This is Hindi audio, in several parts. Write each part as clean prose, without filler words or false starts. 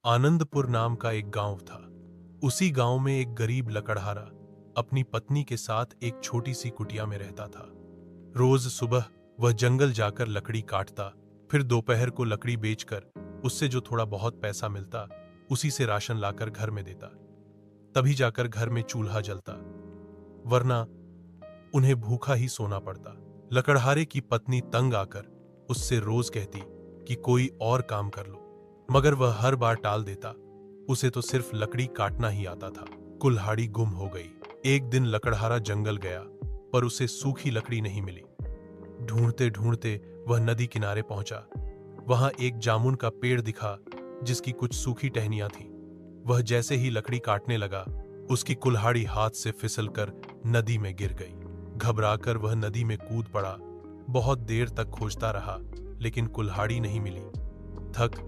आनंदपुर नाम का एक गांव था। उसी गांव में एक गरीब लकड़हारा अपनी पत्नी के साथ एक छोटी सी कुटिया में रहता था। रोज सुबह वह जंगल जाकर लकड़ी काटता, फिर दोपहर को लकड़ी बेचकर उससे जो थोड़ा बहुत पैसा मिलता उसी से राशन लाकर घर में देता। तभी जाकर घर में चूल्हा जलता, वरना उन्हें भूखा ही सोना पड़ता। लकड़हारे की पत्नी तंग आकर उससे रोज कहती कि कोई और काम कर लो, मगर वह हर बार टाल देता। उसे तो सिर्फ लकड़ी काटना ही आता था। कुल्हाड़ी गुम हो गई। एक दिन लकड़हारा जंगल गया, पर उसे सूखी लकड़ी नहीं मिली। ढूंढते ढूंढते वह नदी किनारे पहुंचा। वहां एक जामुन का पेड़ दिखा जिसकी कुछ सूखी टहनियां थीं। वह जैसे ही लकड़ी काटने लगा, उसकी कुल्हाड़ी हाथ से फिसलकर नदी में गिर गई। घबराकर वह नदी में कूद पड़ा। बहुत देर तक खोजता रहा, लेकिन कुल्हाड़ी नहीं मिली। थक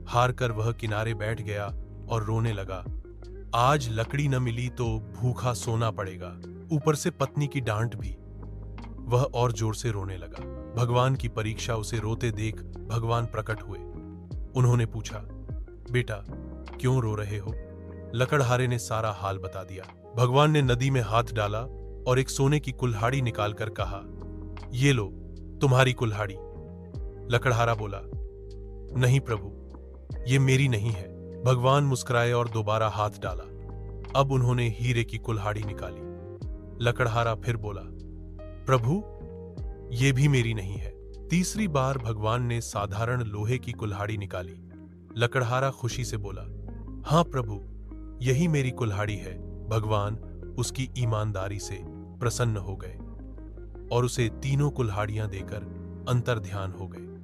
हार कर वह किनारे बैठ गया और रोने लगा। आज लकड़ी न मिली तो भूखा सोना पड़ेगा, ऊपर से पत्नी की डांट भी। वह और जोर से रोने लगा। भगवान की परीक्षा उसे रोते देख भगवान प्रकट हुए। उन्होंने पूछा, बेटा क्यों रो रहे हो? लकड़हारे ने सारा हाल बता दिया। भगवान ने नदी में हाथ डाला और एक सोने की कुल्हाड़ी निकालकर कहा, ये लो तुम्हारी कुल्हाड़ी। लकड़हारा बोला, नहीं प्रभु, ये मेरी नहीं है। भगवान मुस्कुराए और दोबारा हाथ डाला। अब उन्होंने हीरे की कुल्हाड़ी निकाली। लकड़हारा फिर बोला, प्रभु ये भी मेरी नहीं है। तीसरी बार भगवान ने साधारण लोहे की कुल्हाड़ी निकाली। लकड़हारा खुशी से बोला, हां प्रभु, यही मेरी कुल्हाड़ी है। भगवान उसकी ईमानदारी से प्रसन्न हो गए और उसे तीनों कुल्हाड़ियां देकर अंतर्ध्यान हो गए।